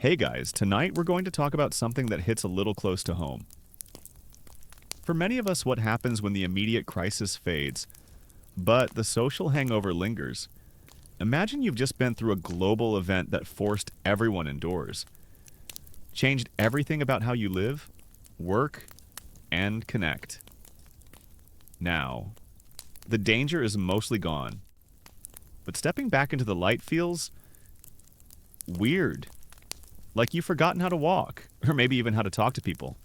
Hey guys, tonight we're going to talk about something that hits a little close to home. For many of us, what happens when the immediate crisis fades, but the social hangover lingers? Imagine you've just been through a global event that forced everyone indoors, changed everything about how you live, work, and connect. Now, the danger is mostly gone, but stepping back into the light feels weird. Like you've forgotten how to walk, or maybe even how to talk to people.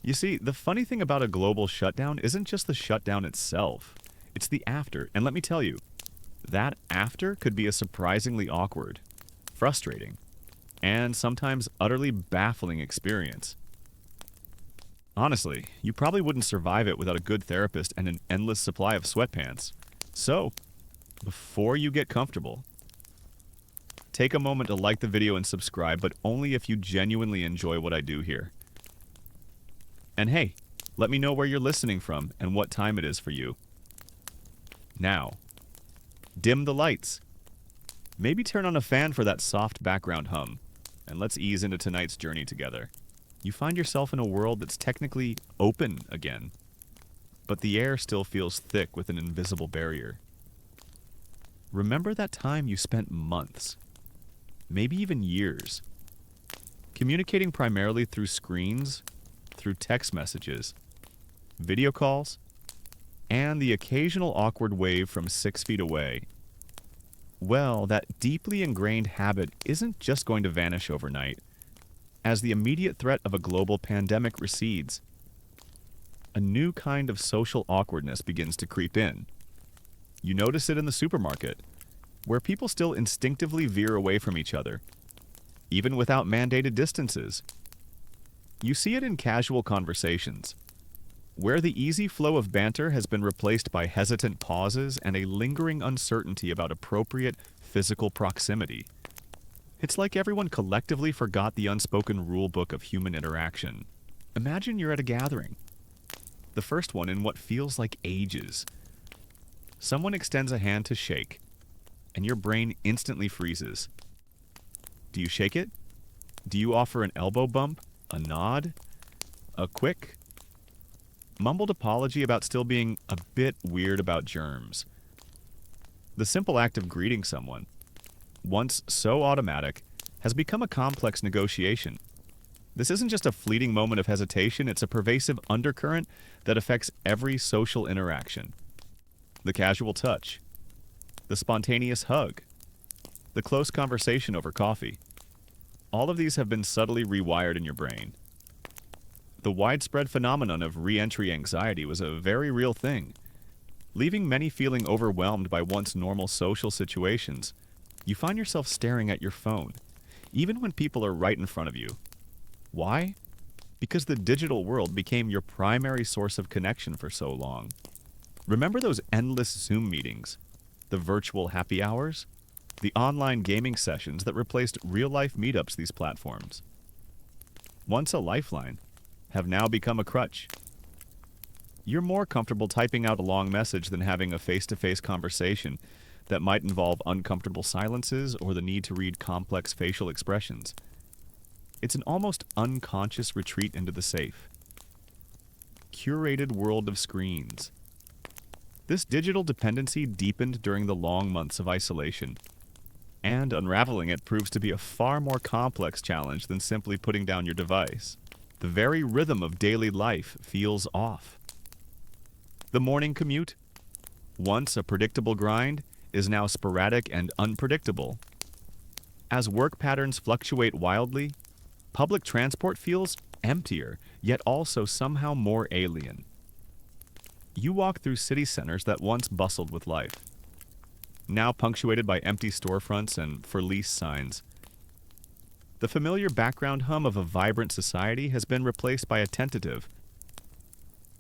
You see, the funny thing about a global shutdown isn't just the shutdown itself, it's the after. And let me tell you, that after could be a surprisingly awkward, frustrating, and sometimes utterly baffling experience. Honestly, you probably wouldn't survive it without a good therapist and an endless supply of sweatpants. So, before you get comfortable, take a moment to like the video and subscribe, but only if you genuinely enjoy what I do here. And hey, let me know where you're listening from and what time it is for you. Now, dim the lights. Maybe turn on a fan for that soft background hum, and let's ease into tonight's journey together. You find yourself in a world that's technically open again, but the air still feels thick with an invisible barrier. Remember that time you spent months, maybe even years, communicating primarily through screens, through text messages, video calls, and the occasional awkward wave from 6 feet away. Well, that deeply ingrained habit isn't just going to vanish overnight. As the immediate threat of a global pandemic recedes, a new kind of social awkwardness begins to creep in. You notice it in the supermarket, where people still instinctively veer away from each other, even without mandated distances. You see it in casual conversations, where the easy flow of banter has been replaced by hesitant pauses and a lingering uncertainty about appropriate physical proximity. It's like everyone collectively forgot the unspoken rule book of human interaction. Imagine you're at a gathering, the first one in what feels like ages. Someone extends a hand to shake, and your brain instantly freezes. Do you shake it? Do you offer an elbow bump, a nod, a quick, mumbled apology about still being a bit weird about germs? The simple act of greeting someone, once so automatic, has become a complex negotiation. This isn't just a fleeting moment of hesitation, it's a pervasive undercurrent that affects every social interaction. The casual touch, the spontaneous hug, the close conversation over coffee. All of these have been subtly rewired in your brain. The widespread phenomenon of re-entry anxiety was a very real thing, leaving many feeling overwhelmed by once normal social situations. You find yourself staring at your phone, even when people are right in front of you. Why? Because the digital world became your primary source of connection for so long. Remember those endless Zoom meetings, the virtual happy hours, the online gaming sessions that replaced real-life meetups these platforms? Once a lifeline, have now become a crutch. You're more comfortable typing out a long message than having a face-to-face conversation that might involve uncomfortable silences or the need to read complex facial expressions. It's an almost unconscious retreat into the safe, curated world of screens. This digital dependency deepened during the long months of isolation, and unraveling it proves to be a far more complex challenge than simply putting down your device. The very rhythm of daily life feels off. The morning commute, once a predictable grind, is now sporadic and unpredictable. As work patterns fluctuate wildly, public transport feels emptier, yet also somehow more alien. You walk through city centers that once bustled with life, now punctuated by empty storefronts and for lease signs. The familiar background hum of a vibrant society has been replaced by a tentative,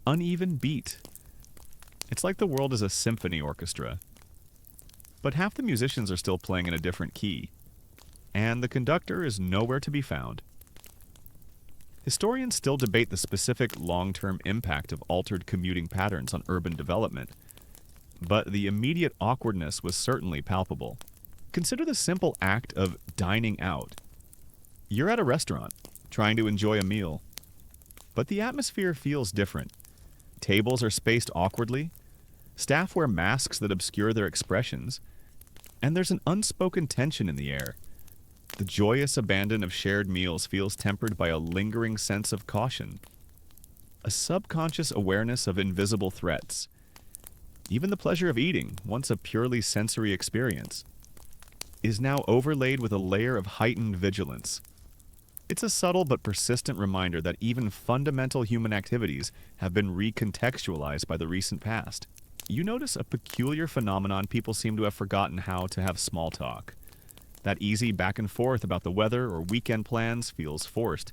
uneven beat. It's like the world is a symphony orchestra, but half the musicians are still playing in a different key, and the conductor is nowhere to be found. Historians still debate the specific long-term impact of altered commuting patterns on urban development, but the immediate awkwardness was certainly palpable. Consider the simple act of dining out. You're at a restaurant, trying to enjoy a meal, but the atmosphere feels different. Tables are spaced awkwardly, staff wear masks that obscure their expressions, and there's an unspoken tension in the air. The joyous abandon of shared meals feels tempered by a lingering sense of caution, a subconscious awareness of invisible threats. Even the pleasure of eating, once a purely sensory experience, is now overlaid with a layer of heightened vigilance. It's a subtle but persistent reminder that even fundamental human activities have been recontextualized by the recent past. You notice a peculiar phenomenon: people seem to have forgotten how to have small talk. That easy back and forth about the weather or weekend plans feels forced,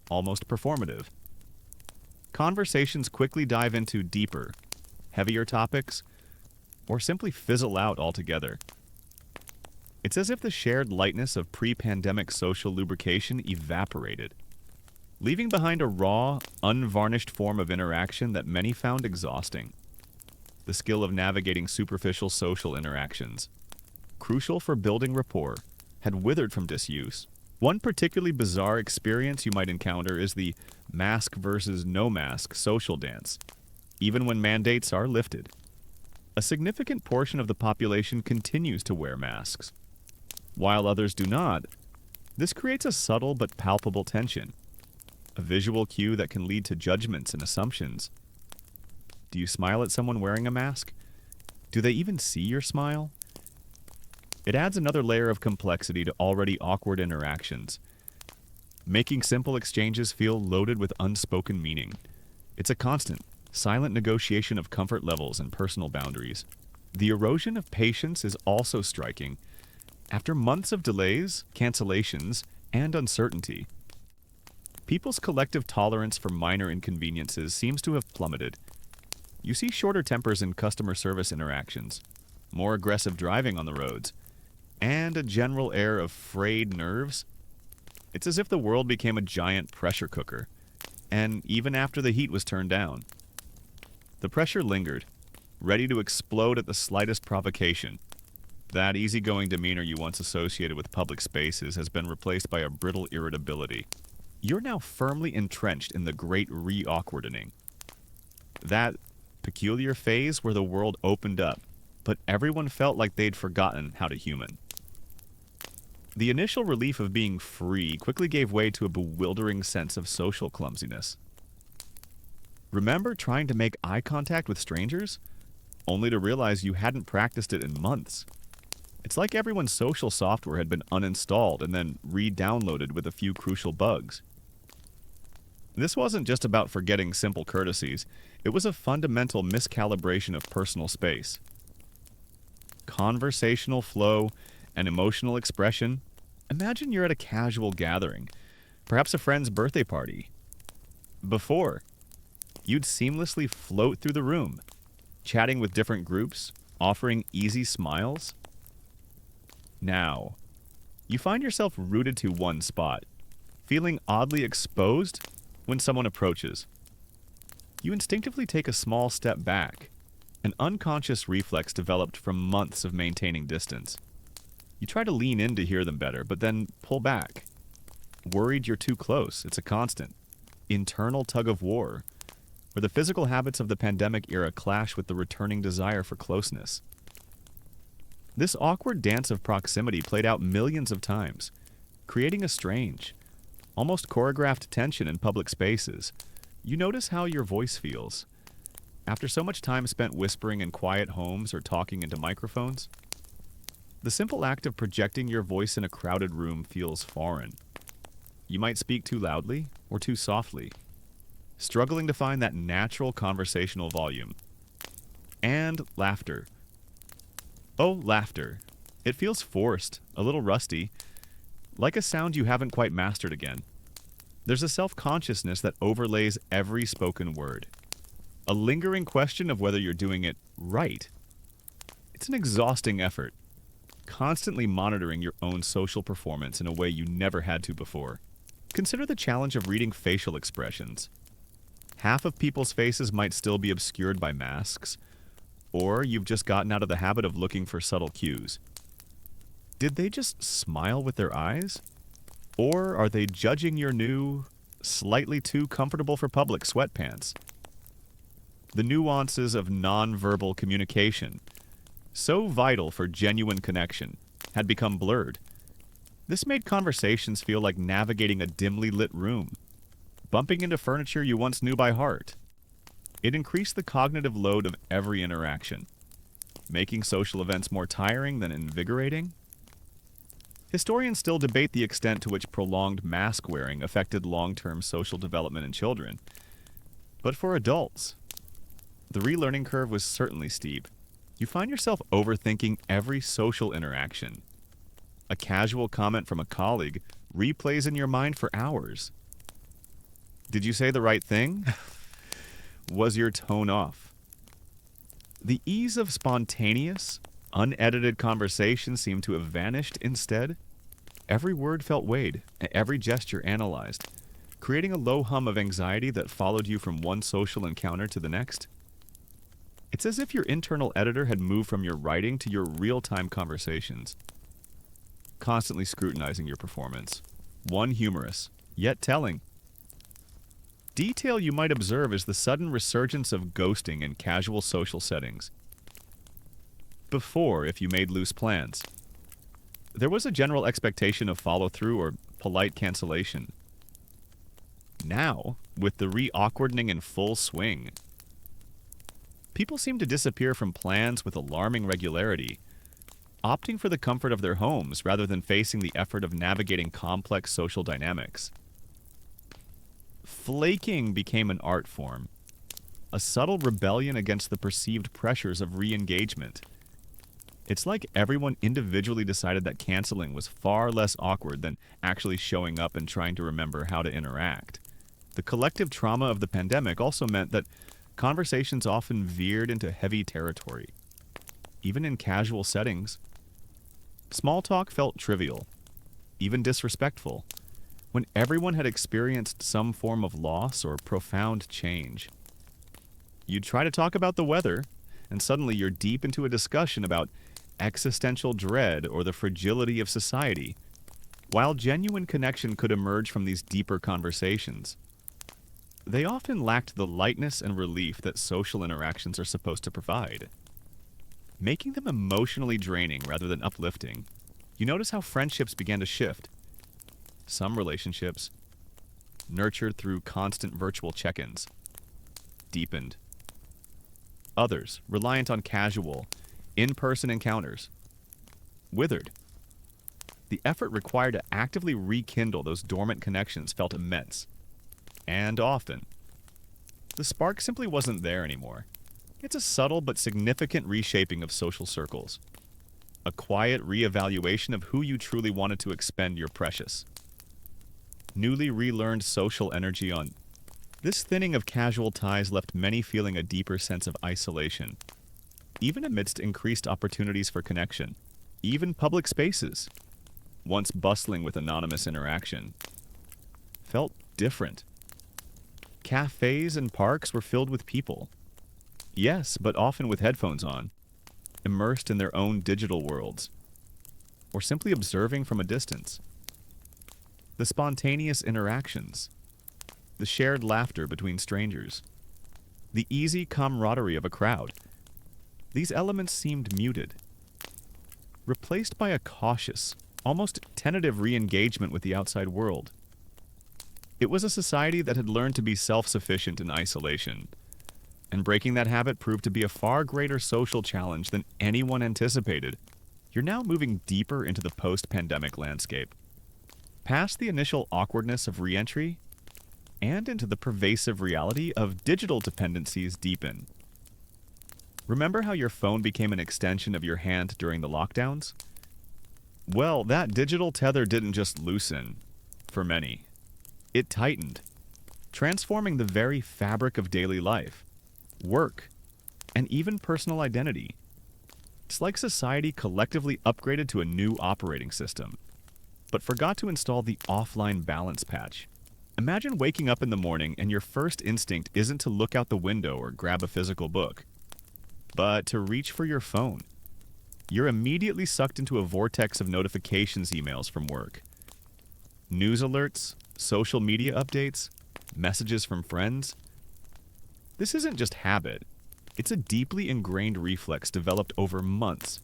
almost performative. Conversations quickly dive into deeper, heavier topics, or simply fizzle out altogether. It's as if the shared lightness of pre-pandemic social lubrication evaporated, leaving behind a raw, unvarnished form of interaction that many found exhausting. The skill of navigating superficial social interactions, crucial for building rapport, had withered from disuse. One particularly bizarre experience you might encounter is the mask versus no mask social dance, even when mandates are lifted. A significant portion of the population continues to wear masks, while others do not. This creates a subtle but palpable tension, a visual cue that can lead to judgments and assumptions. Do you smile at someone wearing a mask? Do they even see your smile? It adds another layer of complexity to already awkward interactions, making simple exchanges feel loaded with unspoken meaning. It's a constant, silent negotiation of comfort levels and personal boundaries. The erosion of patience is also striking. After months of delays, cancellations, and uncertainty, people's collective tolerance for minor inconveniences seems to have plummeted. You see shorter tempers in customer service interactions, more aggressive driving on the roads, and a general air of frayed nerves. It's as if the world became a giant pressure cooker, and even after the heat was turned down, the pressure lingered, ready to explode at the slightest provocation. That easygoing demeanor you once associated with public spaces has been replaced by a brittle irritability. You're now firmly entrenched in the great re-awkwardening. That peculiar phase where the world opened up, but everyone felt like they'd forgotten how to human. The initial relief of being free quickly gave way to a bewildering sense of social clumsiness. Remember trying to make eye contact with strangers, only to realize you hadn't practiced it in months? It's like everyone's social software had been uninstalled and then re-downloaded with a few crucial bugs. This wasn't just about forgetting simple courtesies, it was a fundamental miscalibration of personal space. Conversational flow and emotional expression. Imagine you're at a casual gathering, perhaps a friend's birthday party. Before, you'd seamlessly float through the room, chatting with different groups, offering easy smiles. Now, you find yourself rooted to one spot, feeling oddly exposed when someone approaches. You instinctively take a small step back, an unconscious reflex developed from months of maintaining distance. You try to lean in to hear them better, but then pull back. Worried you're too close. It's a constant, internal tug of war, where the physical habits of the pandemic era clash with the returning desire for closeness. This awkward dance of proximity played out millions of times, creating a strange, almost choreographed tension in public spaces. You notice how your voice feels. After so much time spent whispering in quiet homes or talking into microphones, the simple act of projecting your voice in a crowded room feels foreign. You might speak too loudly or too softly, struggling to find that natural conversational volume. And laughter. Oh, laughter. It feels forced, a little rusty, like a sound you haven't quite mastered again. There's a self-consciousness that overlays every spoken word. A lingering question of whether you're doing it right. It's an exhausting effort, constantly monitoring your own social performance in a way you never had to before. Consider the challenge of reading facial expressions. Half of people's faces might still be obscured by masks, or you've just gotten out of the habit of looking for subtle cues. Did they just smile with their eyes? Or are they judging your new, slightly too comfortable for public sweatpants? The nuances of nonverbal communication, so vital for genuine connection, had become blurred. This made conversations feel like navigating a dimly lit room, bumping into furniture you once knew by heart. It increased the cognitive load of every interaction, making social events more tiring than invigorating. Historians still debate the extent to which prolonged mask wearing affected long-term social development in children. But for adults, the relearning curve was certainly steep. You find yourself overthinking every social interaction. A casual comment from a colleague replays in your mind for hours. Did you say the right thing? Was your tone off? The ease of spontaneous, unedited conversation seemed to have vanished instead. Every word felt weighed, and every gesture analyzed, creating a low hum of anxiety that followed you from one social encounter to the next. It's as if your internal editor had moved from your writing to your real-time conversations, constantly scrutinizing your performance. One humorous, yet telling. Detail you might observe is the sudden resurgence of ghosting in casual social settings. Before, if you made loose plans, there was a general expectation of follow-through or polite cancellation. Now, with the re-awkwarding in full swing, people seem to disappear from plans with alarming regularity, opting for the comfort of their homes rather than facing the effort of navigating complex social dynamics. Flaking became an art form, a subtle rebellion against the perceived pressures of re-engagement. It's like everyone individually decided that canceling was far less awkward than actually showing up and trying to remember how to interact. The collective trauma of the pandemic also meant that conversations often veered into heavy territory. Even in casual settings, small talk felt trivial, even disrespectful, when everyone had experienced some form of loss or profound change. You'd try to talk about the weather, and suddenly you're deep into a discussion about existential dread or the fragility of society, while genuine connection could emerge from these deeper conversations. They often lacked the lightness and relief that social interactions are supposed to provide, making them emotionally draining rather than uplifting. You notice how friendships began to shift. Some relationships, nurtured through constant virtual check-ins, deepened. Others, reliant on casual, in-person encounters, withered. The effort required to actively rekindle those dormant connections felt immense. And often, the spark simply wasn't there anymore. It's a subtle but significant reshaping of social circles. A quiet reevaluation of who you truly wanted to expend your precious, newly relearned social energy on. This thinning of casual ties left many feeling a deeper sense of isolation. Even amidst increased opportunities for connection, even public spaces, once bustling with anonymous interaction, felt different. Cafes and parks were filled with people. Yes, but often with headphones on, immersed in their own digital worlds, or simply observing from a distance. The spontaneous interactions, the shared laughter between strangers, the easy camaraderie of a crowd, these elements seemed muted, replaced by a cautious, almost tentative re-engagement with the outside world. It was a society that had learned to be self-sufficient in isolation, and breaking that habit proved to be a far greater social challenge than anyone anticipated. You're now moving deeper into the post-pandemic landscape, past the initial awkwardness of re-entry, and into the pervasive reality of digital dependencies deepen. Remember how your phone became an extension of your hand during the lockdowns? Well, that digital tether didn't just loosen, for many. It tightened, transforming the very fabric of daily life, work, and even personal identity. It's like society collectively upgraded to a new operating system, but forgot to install the offline balance patch. Imagine waking up in the morning and your first instinct isn't to look out the window or grab a physical book, but to reach for your phone. You're immediately sucked into a vortex of notifications emails from work, News alerts, social media updates, messages from friends. This isn't just habit. It's a deeply ingrained reflex developed over months,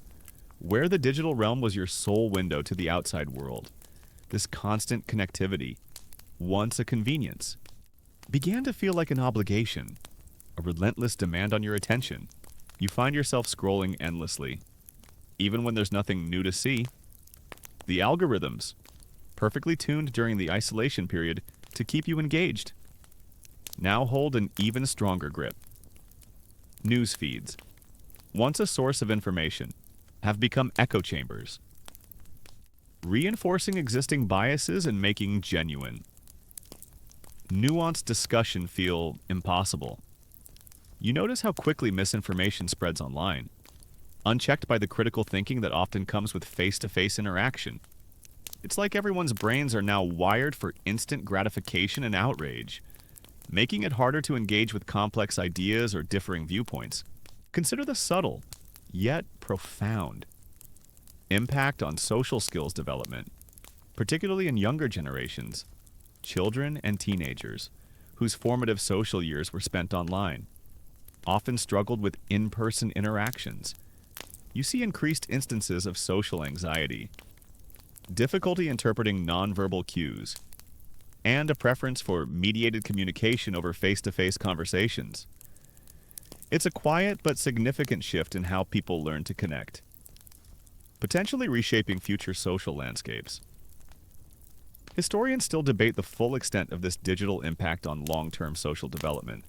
where the digital realm was your sole window to the outside world. This constant connectivity, once a convenience, began to feel like an obligation, a relentless demand on your attention. You find yourself scrolling endlessly, even when there's nothing new to see. The algorithms, perfectly tuned during the isolation period to keep you engaged, now hold an even stronger grip. News feeds, once a source of information, have become echo chambers, reinforcing existing biases and making genuine, nuanced discussion feel impossible. You notice how quickly misinformation spreads online, unchecked by the critical thinking that often comes with face-to-face interaction. It's like everyone's brains are now wired for instant gratification and outrage, making it harder to engage with complex ideas or differing viewpoints. Consider the subtle, yet profound, impact on social skills development, particularly in younger generations, children and teenagers, whose formative social years were spent online, often struggled with in-person interactions. You see increased instances of social anxiety, difficulty interpreting nonverbal cues, and a preference for mediated communication over face-to-face conversations. It's a quiet but significant shift in how people learn to connect, potentially reshaping future social landscapes. Historians still debate the full extent of this digital impact on long-term social development,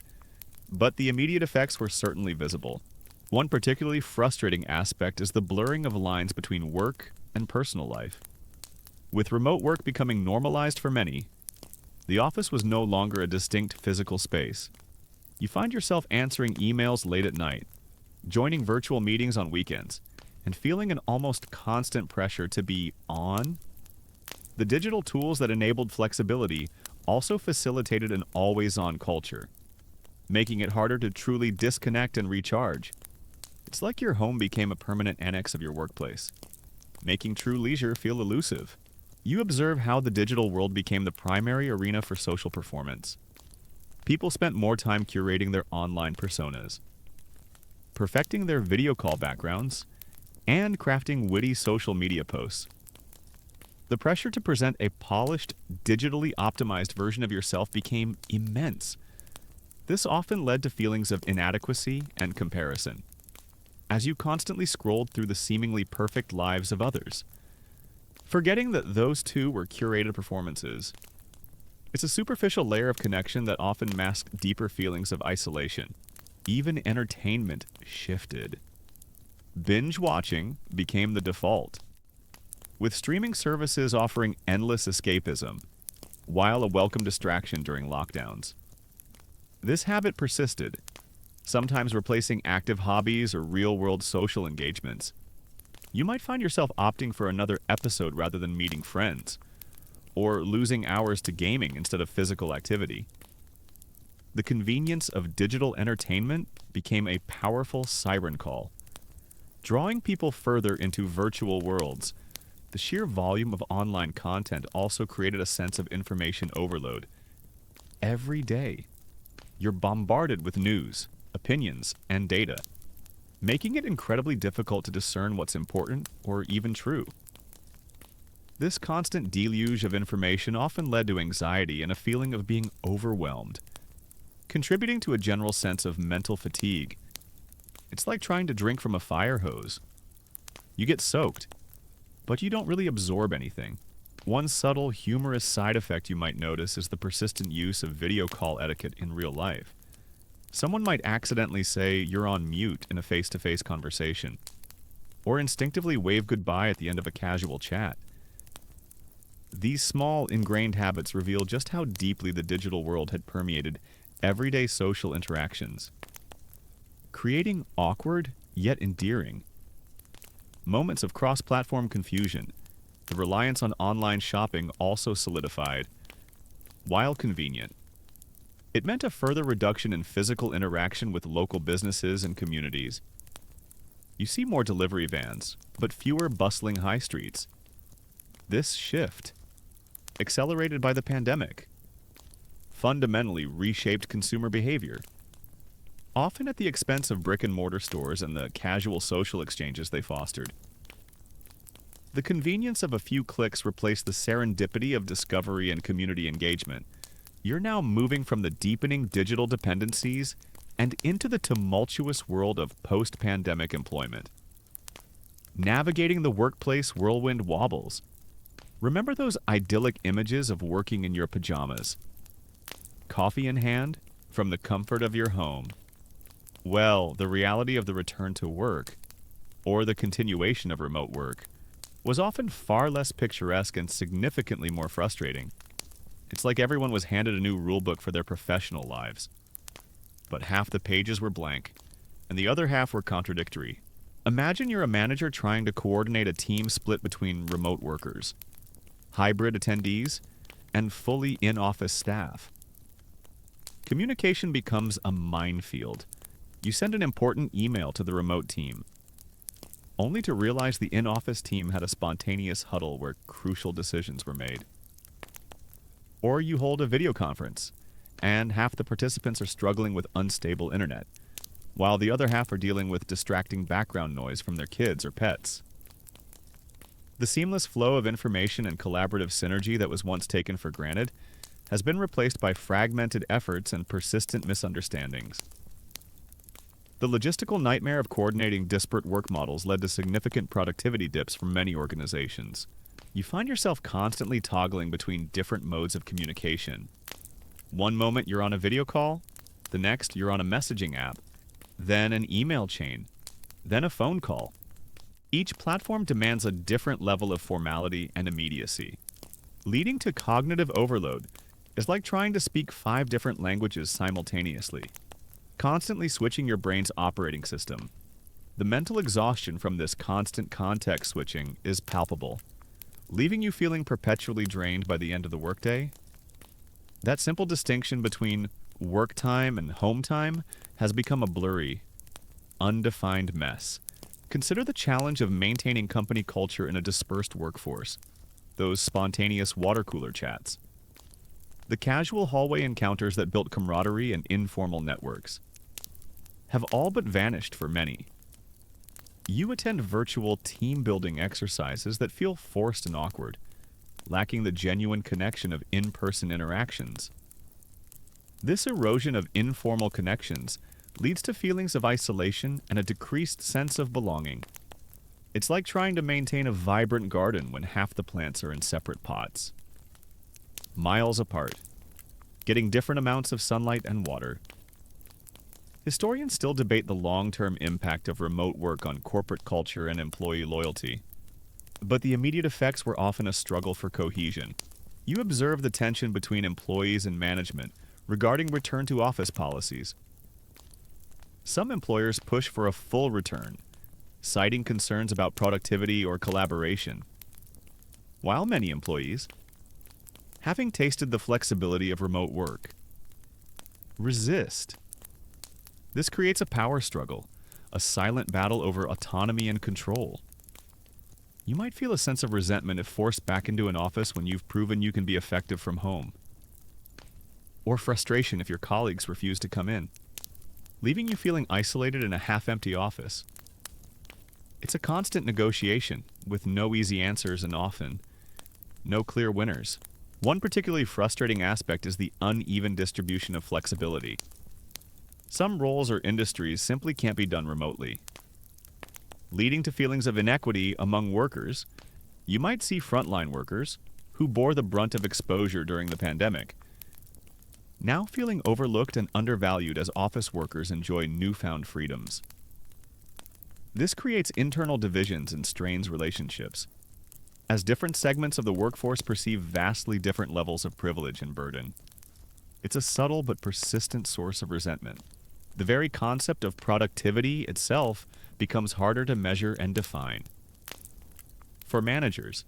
but the immediate effects were certainly visible. One particularly frustrating aspect is the blurring of lines between work and personal life. With remote work becoming normalized for many, the office was no longer a distinct physical space. You find yourself answering emails late at night, joining virtual meetings on weekends, and feeling an almost constant pressure to be on. The digital tools that enabled flexibility also facilitated an always-on culture, making it harder to truly disconnect and recharge. It's like your home became a permanent annex of your workplace, making true leisure feel elusive. You observe how the digital world became the primary arena for social performance. People spent more time curating their online personas, perfecting their video call backgrounds, and crafting witty social media posts. The pressure to present a polished, digitally optimized version of yourself became immense. This often led to feelings of inadequacy and comparison, as you constantly scrolled through the seemingly perfect lives of others, forgetting that those too were curated performances. It's a superficial layer of connection that often masks deeper feelings of isolation. Even entertainment shifted. Binge watching became the default, with streaming services offering endless escapism, while a welcome distraction during lockdowns. This habit persisted, sometimes replacing active hobbies or real-world social engagements. You might find yourself opting for another episode rather than meeting friends, or losing hours to gaming instead of physical activity. The convenience of digital entertainment became a powerful siren call, drawing people further into virtual worlds. The sheer volume of online content also created a sense of information overload. Every day, you're bombarded with news, opinions, and data, making it incredibly difficult to discern what's important or even true. This constant deluge of information often led to anxiety and a feeling of being overwhelmed, contributing to a general sense of mental fatigue. It's like trying to drink from a fire hose. You get soaked, but you don't really absorb anything. One subtle, humorous side effect you might notice is the persistent use of video call etiquette in real life. Someone might accidentally say you're on mute in a face-to-face conversation, or instinctively wave goodbye at the end of a casual chat. These small, ingrained habits reveal just how deeply the digital world had permeated everyday social interactions, creating awkward, yet endearing moments of cross-platform confusion. The reliance on online shopping also solidified. While convenient, it meant a further reduction in physical interaction with local businesses and communities. You see more delivery vans, but fewer bustling high streets. This shift accelerated by the pandemic, fundamentally reshaped consumer behavior, often at the expense of brick-and-mortar stores and the casual social exchanges they fostered. The convenience of a few clicks replaced the serendipity of discovery and community engagement. You're now moving from the deepening digital dependencies and into the tumultuous world of post-pandemic employment. Navigating the workplace whirlwind wobbles. Remember those idyllic images of working in your pajamas? Coffee in hand, from the comfort of your home. Well, the reality of the return to work, or the continuation of remote work, was often far less picturesque and significantly more frustrating. It's like everyone was handed a new rulebook for their professional lives. But half the pages were blank, and the other half were contradictory. Imagine you're a manager trying to coordinate a team split between remote workers, hybrid attendees, and fully in-office staff. Communication becomes a minefield. You send an important email to the remote team, only to realize the in-office team had a spontaneous huddle where crucial decisions were made. Or you hold a video conference, and half the participants are struggling with unstable internet, while the other half are dealing with distracting background noise from their kids or pets. The seamless flow of information and collaborative synergy that was once taken for granted has been replaced by fragmented efforts and persistent misunderstandings. The logistical nightmare of coordinating disparate work models led to significant productivity dips for many organizations. You find yourself constantly toggling between different modes of communication. One moment you're on a video call, the next you're on a messaging app, then an email chain, then a phone call. Each platform demands a different level of formality and immediacy. Leading to cognitive overload is like trying to speak 5 different languages simultaneously, constantly switching your brain's operating system. The mental exhaustion from this constant context switching is palpable, leaving you feeling perpetually drained by the end of the workday. That simple distinction between work time and home time has become a blurry, undefined mess. Consider the challenge of maintaining company culture in a dispersed workforce. Those spontaneous water cooler chats. The casual hallway encounters that built camaraderie and informal networks have all but vanished for many. You attend virtual team-building exercises that feel forced and awkward, lacking the genuine connection of in-person interactions. This erosion of informal connections leads to feelings of isolation and a decreased sense of belonging. It's like trying to maintain a vibrant garden when half the plants are in separate pots, miles apart, getting different amounts of sunlight and water. Historians still debate the long-term impact of remote work on corporate culture and employee loyalty. But the immediate effects were often a struggle for cohesion. You observe the tension between employees and management regarding return-to-office policies. Some employers push for a full return, citing concerns about productivity or collaboration, while many employees, having tasted the flexibility of remote work, resist. This creates a power struggle, a silent battle over autonomy and control. You might feel a sense of resentment if forced back into an office when you've proven you can be effective from home, or frustration if your colleagues refuse to come in, leaving you feeling isolated in a half-empty office. It's a constant negotiation, with no easy answers and often no clear winners. One particularly frustrating aspect is the uneven distribution of flexibility. Some roles or industries simply can't be done remotely, leading to feelings of inequity among workers. You might see frontline workers, who bore the brunt of exposure during the pandemic, now feeling overlooked and undervalued as office workers enjoy newfound freedoms. This creates internal divisions and strains relationships, as different segments of the workforce perceive vastly different levels of privilege and burden. It's a subtle but persistent source of resentment. The very concept of productivity itself becomes harder to measure and define. For managers,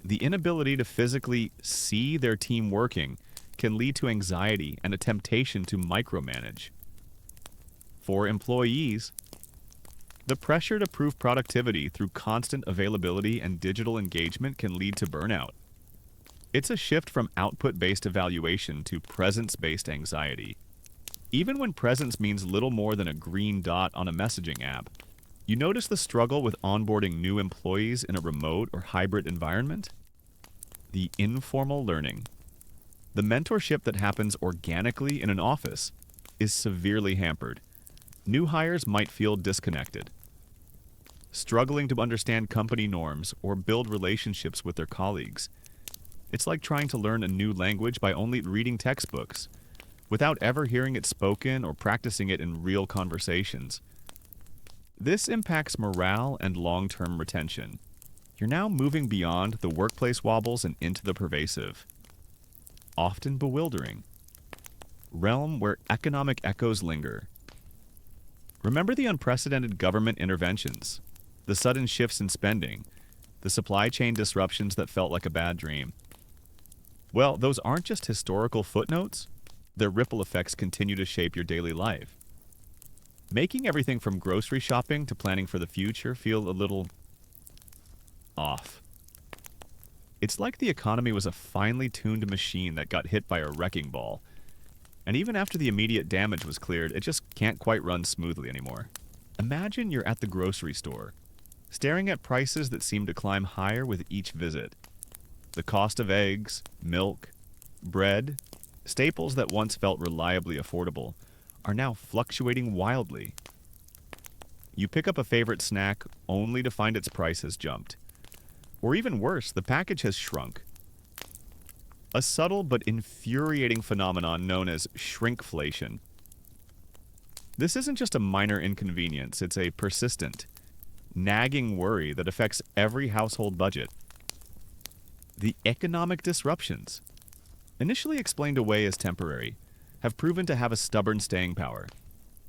the inability to physically see their team working can lead to anxiety and a temptation to micromanage. For employees, the pressure to prove productivity through constant availability and digital engagement can lead to burnout. It's a shift from output-based evaluation to presence-based anxiety. Even when presence means little more than a green dot on a messaging app, you notice the struggle with onboarding new employees in a remote or hybrid environment? The informal learning. The mentorship that happens organically in an office is severely hampered. New hires might feel disconnected, struggling to understand company norms or build relationships with their colleagues. It's like trying to learn a new language by only reading textbooks, without ever hearing it spoken or practicing it in real conversations. This impacts morale and long-term retention. You're now moving beyond the workplace wobbles and into the pervasive, often bewildering, realm where economic echoes linger. Remember the unprecedented government interventions, the sudden shifts in spending, the supply chain disruptions that felt like a bad dream. Well, those aren't just historical footnotes. Their ripple effects continue to shape your daily life, making everything from grocery shopping to planning for the future feel a little off. It's like the economy was a finely tuned machine that got hit by a wrecking ball, and even after the immediate damage was cleared, it just can't quite run smoothly anymore. Imagine you're at the grocery store, staring at prices that seem to climb higher with each visit. The cost of eggs, milk, bread, staples that once felt reliably affordable, are now fluctuating wildly. You pick up a favorite snack only to find its price has jumped. Or even worse, the package has shrunk. A subtle but infuriating phenomenon known as shrinkflation. This isn't just a minor inconvenience, it's a persistent, nagging worry that affects every household budget. The economic disruptions, initially explained away as temporary, have proven to have a stubborn staying power,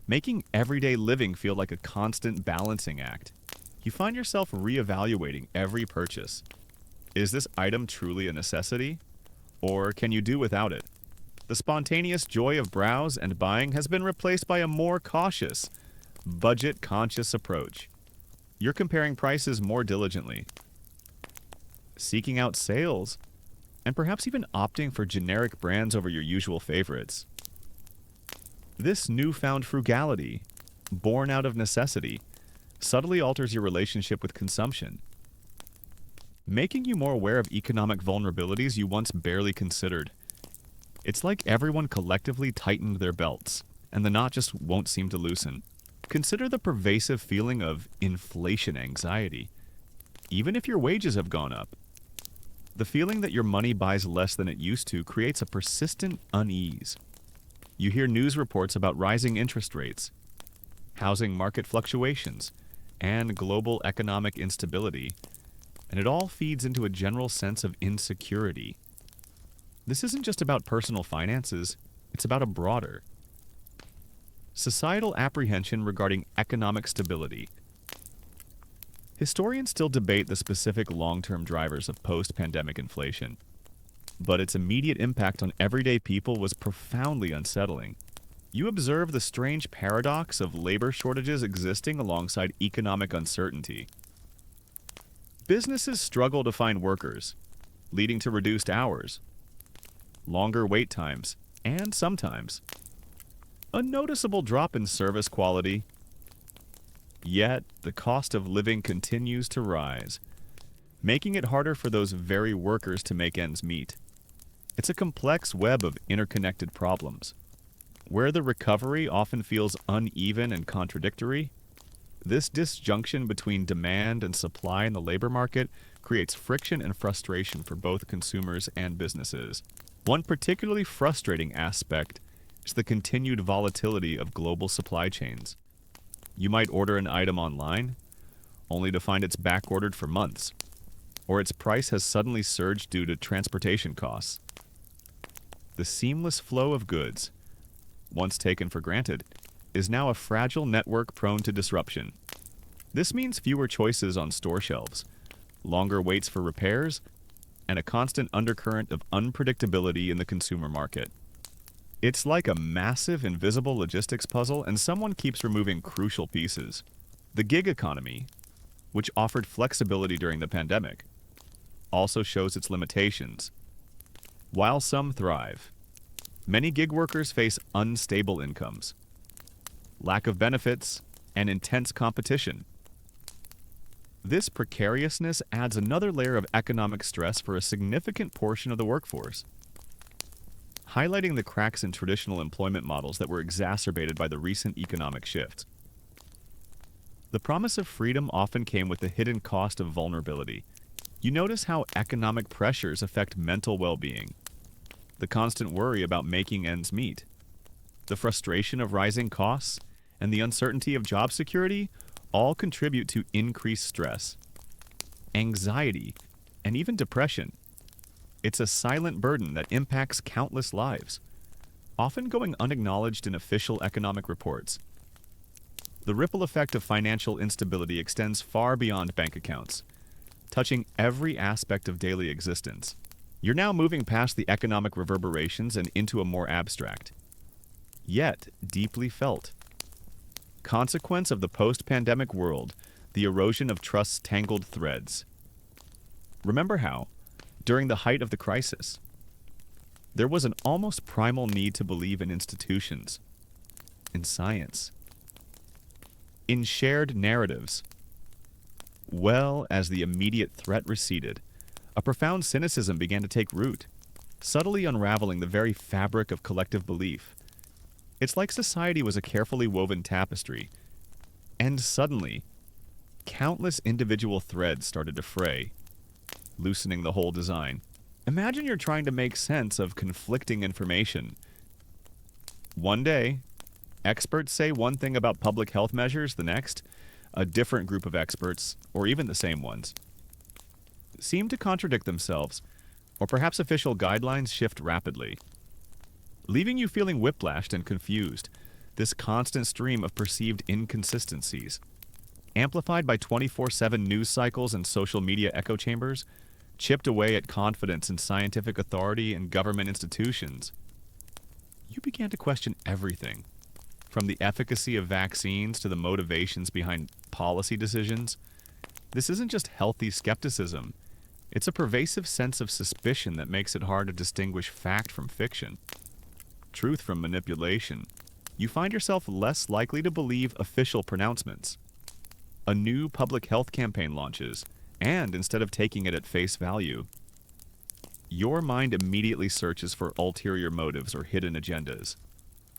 making everyday living feel like a constant balancing act. You find yourself reevaluating every purchase. Is this item truly a necessity? Or can you do without it? The spontaneous joy of browse and buying has been replaced by a more cautious, budget-conscious approach. You're comparing prices more diligently, seeking out sales, and perhaps even opting for generic brands over your usual favorites. This newfound frugality, born out of necessity, subtly alters your relationship with consumption, making you more aware of economic vulnerabilities you once barely considered. It's like everyone collectively tightened their belts, and the knot just won't seem to loosen. Consider the pervasive feeling of inflation anxiety. Even if your wages have gone up, the feeling that your money buys less than it used to creates a persistent unease. You hear news reports about rising interest rates, housing market fluctuations, and global economic instability, and it all feeds into a general sense of insecurity. This isn't just about personal finances, it's about a broader societal apprehension regarding economic stability. Historians still debate the specific long-term drivers of post-pandemic inflation, but its immediate impact on everyday people was profoundly unsettling. You observe the strange paradox of labor shortages existing alongside economic uncertainty. Businesses struggle to find workers, leading to reduced hours, longer wait times, and sometimes a noticeable drop in service quality. Yet, the cost of living continues to rise, making it harder for those very workers to make ends meet. It's a complex web of interconnected problems. Where the recovery often feels uneven and contradictory, this disjunction between demand and supply in the labor market creates friction and frustration for both consumers and businesses. One particularly frustrating aspect is the continued volatility of global supply chains. You might order an item online, only to find it's backordered for months, or its price has suddenly surged due to transportation costs. The seamless flow of goods, once taken for granted, is now a fragile network prone to disruption. This means fewer choices on store shelves, longer waits for repairs, and a constant undercurrent of unpredictability in the consumer market. It's like a massive invisible logistics puzzle, and someone keeps removing crucial pieces. The gig economy, which offered flexibility during the pandemic, also shows its limitations. While some thrive, many gig workers face unstable incomes, lack of benefits, and intense competition. This precariousness adds another layer of economic stress for a significant portion of the workforce, highlighting the cracks in traditional employment models that were exacerbated by the recent economic shift. The promise of freedom often came with the hidden cost of vulnerability. You notice how economic pressures affect mental well-being, the constant worry about making ends meet, the frustration of rising costs, and the uncertainty of job security all contribute to increased stress, anxiety, and even depression. It's a silent burden that impacts countless lives, often going unacknowledged in official economic reports. The ripple effect of financial instability extends far beyond bank accounts, touching every aspect of daily existence. You're now moving past the economic reverberations and into a more abstract, yet deeply felt, consequence of the post-pandemic world, the erosion of trust's tangled threads. Remember how, during the height of the crisis, there was an almost primal need to believe in institutions, in science, in shared narratives. Well, as the immediate threat receded, a profound cynicism began to take root, subtly unraveling the very fabric of collective belief. It's like society was a carefully woven tapestry, and suddenly, countless individual threads started to fray, loosening the whole design. Imagine you're trying to make sense of conflicting information. One day, experts say one thing about public health measures, the next, a different group of experts, or even the same ones, seem to contradict themselves, or perhaps official guidelines shift rapidly, leaving you feeling whiplashed and confused. This constant stream of perceived inconsistencies, amplified by 24/7 news cycles and social media echo chambers, chipped away at confidence in scientific authority and government institutions. You began to question everything, from the efficacy of vaccines to the motivations behind policy decisions. This isn't just healthy skepticism. It's a pervasive sense of suspicion that makes it hard to distinguish fact from fiction, truth from manipulation. You find yourself less likely to believe official pronouncements. A new public health campaign launches, and instead of taking it at face value, your mind immediately searches for ulterior motives or hidden agendas.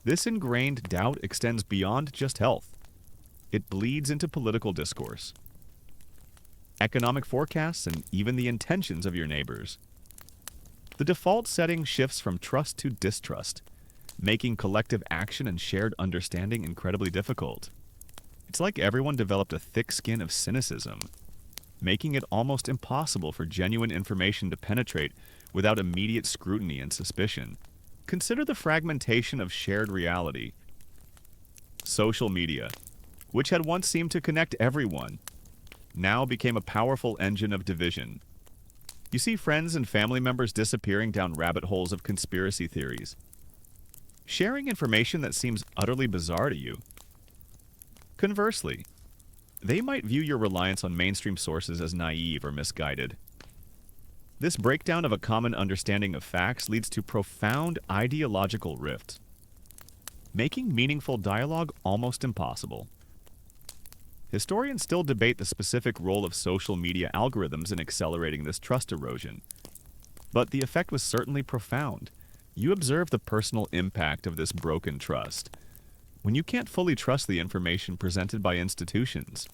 This ingrained doubt extends beyond just health. It bleeds into political discourse, economic forecasts, and even the intentions of your neighbors. The default setting shifts from trust to distrust, making collective action and shared understanding incredibly difficult. It's like everyone developed a thick skin of cynicism, making it almost impossible for genuine information to penetrate without immediate scrutiny and suspicion. Consider the fragmentation of shared reality. Social media, which had once seemed to connect everyone, now became a powerful engine of division. You see friends and family members disappearing down rabbit holes of conspiracy theories, sharing information that seems utterly bizarre to you. Conversely, they might view your reliance on mainstream sources as naive or misguided. This breakdown of a common understanding of facts leads to profound ideological rifts, making meaningful dialogue almost impossible. Historians still debate the specific role of social media algorithms in accelerating this trust erosion, but the effect was certainly profound. You observe the personal impact of this broken trust when you can't fully trust the information presented by institutions,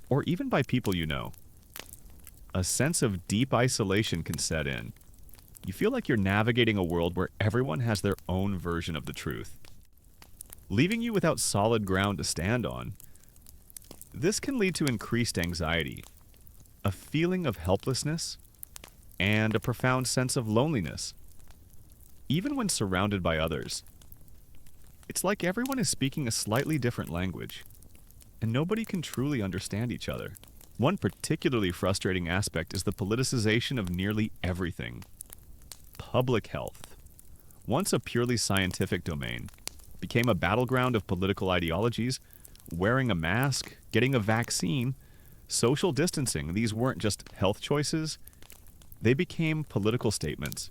or even by people you know. A sense of deep isolation can set in. You feel like you're navigating a world where everyone has their own version of the truth, leaving you without solid ground to stand on. This can lead to increased anxiety, a feeling of helplessness, and a profound sense of loneliness, even when surrounded by others. It's like everyone is speaking a slightly different language, and nobody can truly understand each other. One particularly frustrating aspect is the politicization of nearly everything. Public health, once a purely scientific domain, became a battleground of political ideologies. Wearing a mask, getting a vaccine, social distancing, these weren't just health choices. They became political statements,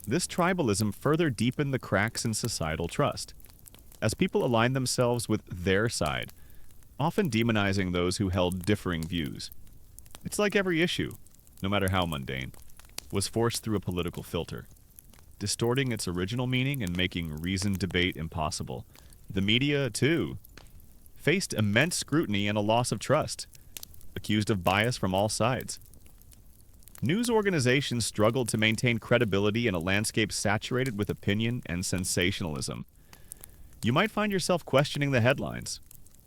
This tribalism further deepened the cracks in societal trust, as people aligned themselves with their side, often demonizing those who held differing views. It's like every issue, no matter how mundane, was forced through a political filter, distorting its original meaning and making reasoned debate impossible. The media, too, faced immense scrutiny and a loss of trust, accused of bias from all sides. News organizations struggled to maintain credibility in a landscape saturated with opinion and sensationalism. You might find yourself questioning the headlines,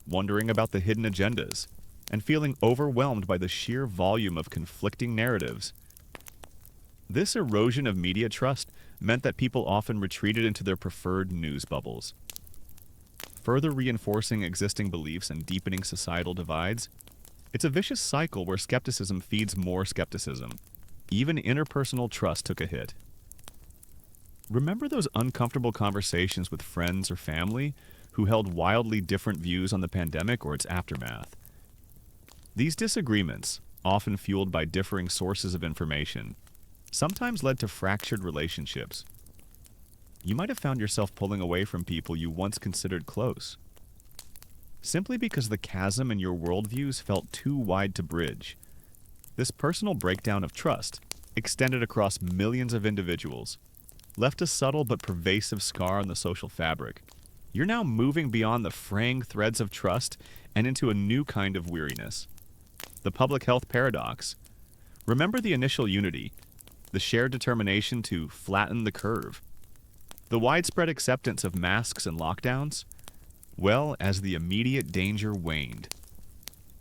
wondering about the hidden agendas, and feeling overwhelmed by the sheer volume of conflicting narratives. This erosion of media trust meant that people often retreated into their preferred news bubbles, further reinforcing existing beliefs and deepening societal divides. It's a vicious cycle where skepticism feeds more skepticism. Even interpersonal trust took a hit. Remember those uncomfortable conversations with friends or family who held wildly different views on the pandemic or its aftermath? These disagreements, often fueled by differing sources of information, sometimes led to fractured relationships. You might have found yourself pulling away from people you once considered close, simply because the chasm in your worldviews felt too wide to bridge. This personal breakdown of trust, extended across millions of individuals, left a subtle but pervasive scar on the social fabric. You're now moving beyond the fraying threads of trust and into a new kind of weariness. The public health paradox. Remember the initial unity, the shared determination to flatten the curve, the widespread acceptance of masks and lockdowns? Well, as the immediate danger waned,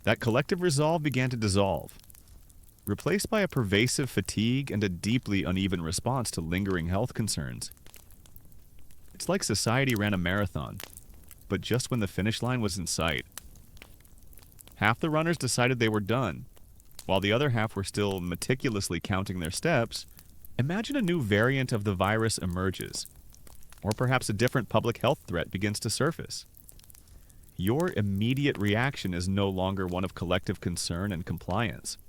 that collective resolve began to dissolve, replaced by a pervasive fatigue and a deeply uneven response to lingering health concerns. It's like society ran a marathon, but just when the finish line was in sight. Half the runners decided they were done, while the other half were still meticulously counting their steps. Imagine a new variant of the virus emerges, or perhaps a different public health threat begins to surface. Your immediate reaction is no longer one of collective concern and compliance,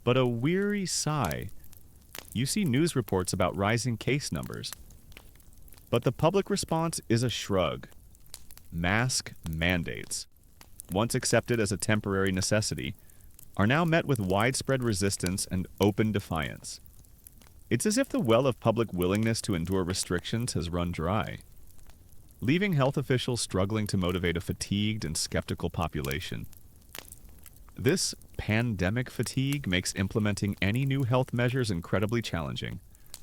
but a weary sigh. You see news reports about rising case numbers, but the public response is a shrug. Mask mandates, once accepted as a temporary necessity, are now met with widespread resistance and open defiance. It's as if the well of public willingness to endure restrictions has run dry, leaving health officials struggling to motivate a fatigued and skeptical population. This pandemic fatigue makes implementing any new health measures incredibly challenging.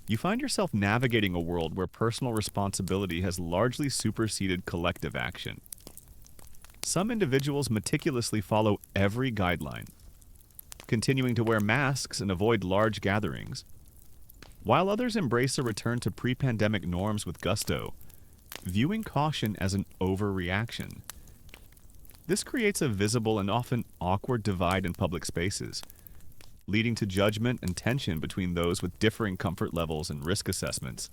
You find yourself navigating a world where personal responsibility has largely superseded collective action. Some individuals meticulously follow every guideline, continuing to wear masks and avoid large gatherings, while others embrace a return to pre-pandemic norms with gusto, viewing caution as an overreaction. This creates a visible and often awkward divide in public spaces, leading to judgment and tension between those with differing comfort levels and risk assessments.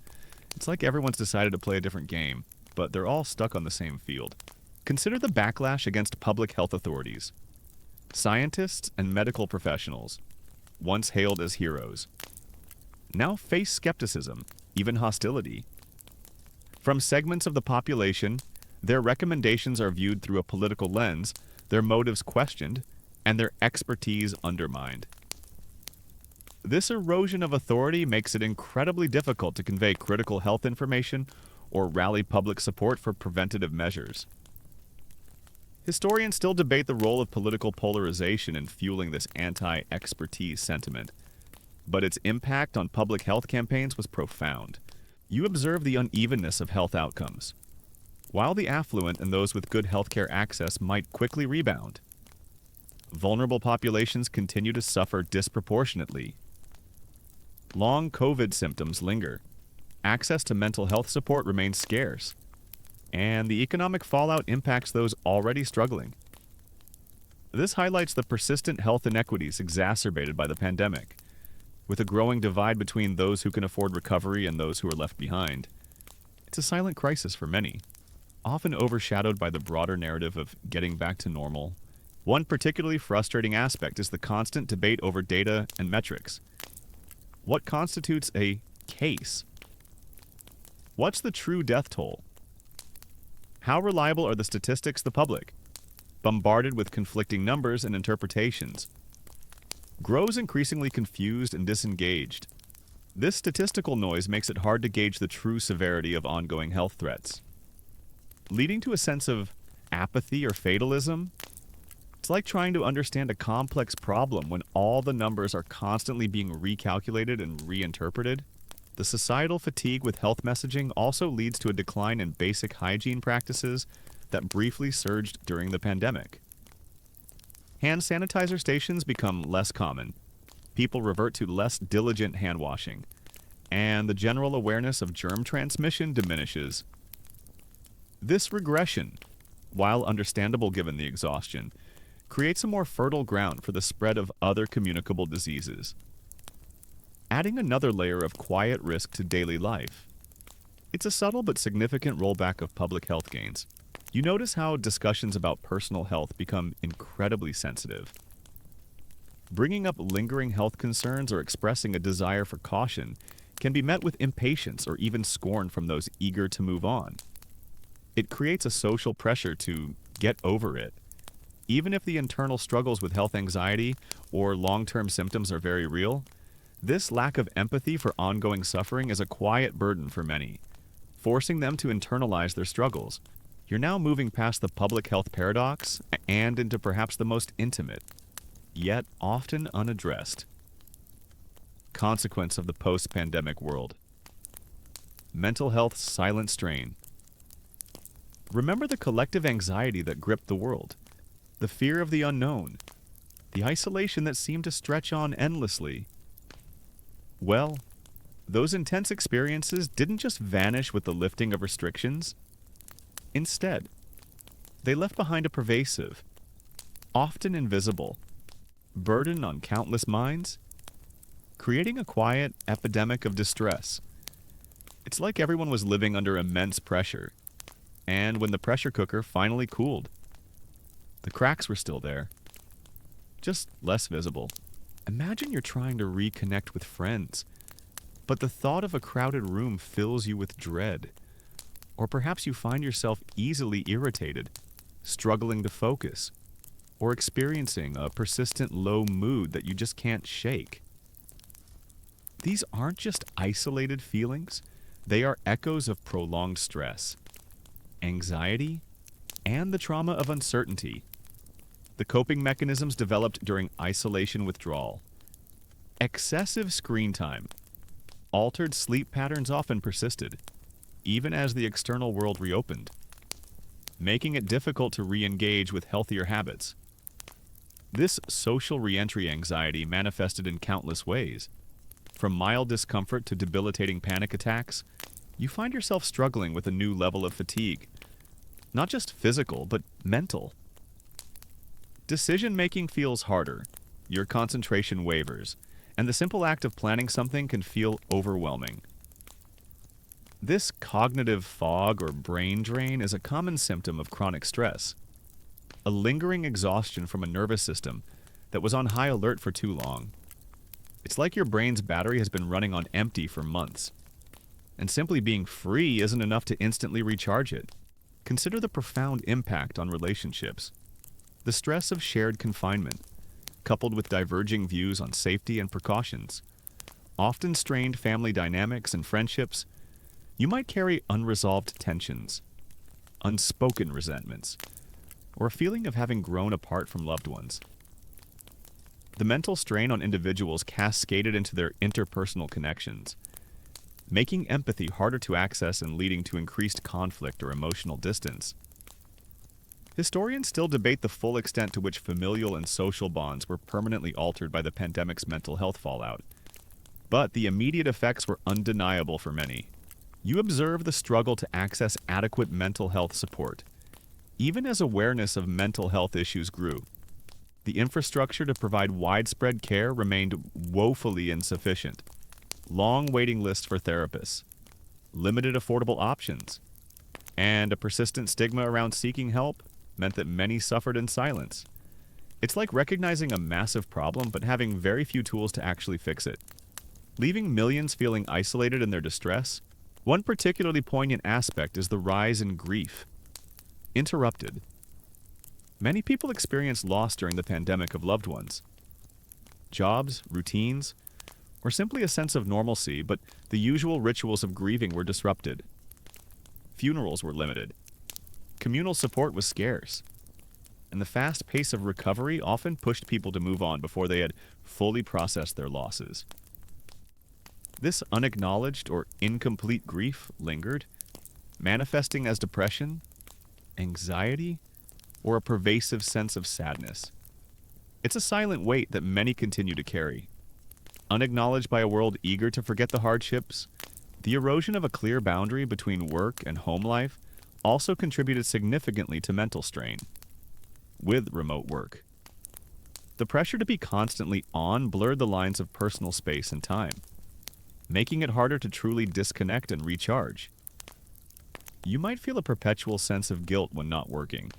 It's like everyone's decided to play a different game, but they're all stuck on the same field. Consider the backlash against public health authorities. Scientists and medical professionals, once hailed as heroes, now face skepticism, even hostility. From segments of the population, their recommendations are viewed through a political lens, their motives questioned, and their expertise undermined. This erosion of authority makes it incredibly difficult to convey critical health information or rally public support for preventative measures. Historians still debate the role of political polarization in fueling this anti-expertise sentiment, but its impact on public health campaigns was profound. You observe the unevenness of health outcomes. While the affluent and those with good healthcare access might quickly rebound, vulnerable populations continue to suffer disproportionately. Long COVID symptoms linger, access to mental health support remains scarce, and the economic fallout impacts those already struggling. This highlights the persistent health inequities exacerbated by the pandemic, with a growing divide between those who can afford recovery and those who are left behind. It's a silent crisis for many, often overshadowed by the broader narrative of getting back to normal. One particularly frustrating aspect is the constant debate over data and metrics. What constitutes a case. What's the true death toll? How reliable are the statistics the public, bombarded with conflicting numbers and interpretations, grows increasingly confused and disengaged? This statistical noise makes it hard to gauge the true severity of ongoing health threats, leading to a sense of apathy or fatalism. It's like trying to understand a complex problem when all the numbers are constantly being recalculated and reinterpreted. The societal fatigue with health messaging also leads to a decline in basic hygiene practices that briefly surged during the pandemic. Hand sanitizer stations become less common. People revert to less diligent hand washing, and the general awareness of germ transmission diminishes. This regression, while understandable given the exhaustion, creates a more fertile ground for the spread of other communicable diseases, adding another layer of quiet risk to daily life. It's a subtle but significant rollback of public health gains. You notice how discussions about personal health become incredibly sensitive. Bringing up lingering health concerns or expressing a desire for caution can be met with impatience or even scorn from those eager to move on. It creates a social pressure to get over it. Even if the internal struggles with health anxiety or long-term symptoms are very real, this lack of empathy for ongoing suffering is a quiet burden for many, forcing them to internalize their struggles. You're now moving past the public health paradox and into perhaps the most intimate, yet often unaddressed, consequence of the post-pandemic world. Mental health's silent strain. Remember the collective anxiety that gripped the world, the fear of the unknown, the isolation that seemed to stretch on endlessly. Well, those intense experiences didn't just vanish with the lifting of restrictions. Instead, they left behind a pervasive, often invisible, burden on countless minds, creating a quiet epidemic of distress. It's like everyone was living under immense pressure, and when the pressure cooker finally cooled, the cracks were still there, just less visible. Imagine you're trying to reconnect with friends, but the thought of a crowded room fills you with dread. Or perhaps you find yourself easily irritated, struggling to focus, or experiencing a persistent low mood that you just can't shake. These aren't just isolated feelings, they are echoes of prolonged stress, anxiety, and the trauma of uncertainty. The coping mechanisms developed during isolation withdrawal. Excessive screen time. Altered sleep patterns often persisted, even as the external world reopened, making it difficult to re-engage with healthier habits. This social re-entry anxiety manifested in countless ways. From mild discomfort to debilitating panic attacks, you find yourself struggling with a new level of fatigue. Not just physical, but mental. Decision-making feels harder, your concentration wavers, and the simple act of planning something can feel overwhelming. This cognitive fog or brain drain is a common symptom of chronic stress, a lingering exhaustion from a nervous system that was on high alert for too long. It's like your brain's battery has been running on empty for months, and simply being free isn't enough to instantly recharge it. Consider the profound impact on relationships. The stress of shared confinement, coupled with diverging views on safety and precautions, often strained family dynamics and friendships. You might carry unresolved tensions, unspoken resentments, or a feeling of having grown apart from loved ones. The mental strain on individuals cascaded into their interpersonal connections, making empathy harder to access and leading to increased conflict or emotional distance. Historians still debate the full extent to which familial and social bonds were permanently altered by the pandemic's mental health fallout. But the immediate effects were undeniable for many. You observe the struggle to access adequate mental health support. Even as awareness of mental health issues grew, the infrastructure to provide widespread care remained woefully insufficient. Long waiting lists for therapists, limited affordable options, and a persistent stigma around seeking help meant that many suffered in silence. It's like recognizing a massive problem but having very few tools to actually fix it. leaving millions feeling isolated in their distress. One particularly poignant aspect is the rise in grief. Interrupted. Many people experienced loss during the pandemic of loved ones. Jobs, routines, or simply a sense of normalcy, but the usual rituals of grieving were disrupted. Funerals were limited. Communal support was scarce. And the fast pace of recovery often pushed people to move on before they had fully processed their losses. This unacknowledged or incomplete grief lingered, manifesting as depression, anxiety, or a pervasive sense of sadness. It's a silent weight that many continue to carry. Unacknowledged by a world eager to forget the hardships, the erosion of a clear boundary between work and home life also contributed significantly to mental strain. With remote work, the pressure to be constantly on blurred the lines of personal space and time, making it harder to truly disconnect and recharge. You might feel a perpetual sense of guilt when not working,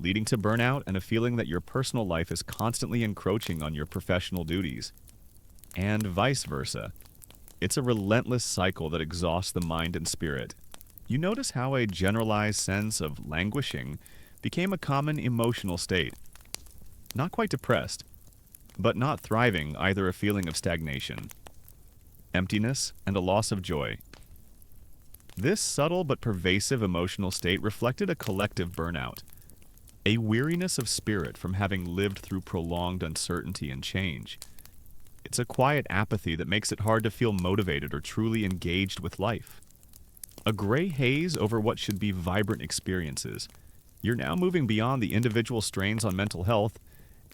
leading to burnout and a feeling that your personal life is constantly encroaching on your professional duties. And vice versa. It's a relentless cycle that exhausts the mind and spirit. You notice how a generalized sense of languishing became a common emotional state. Not quite depressed, but not thriving, either a feeling of stagnation, emptiness, and a loss of joy. This subtle but pervasive emotional state reflected a collective burnout, a weariness of spirit from having lived through prolonged uncertainty and change. It's a quiet apathy that makes it hard to feel motivated or truly engaged with life. A gray haze over what should be vibrant experiences. You're now moving beyond the individual strains on mental health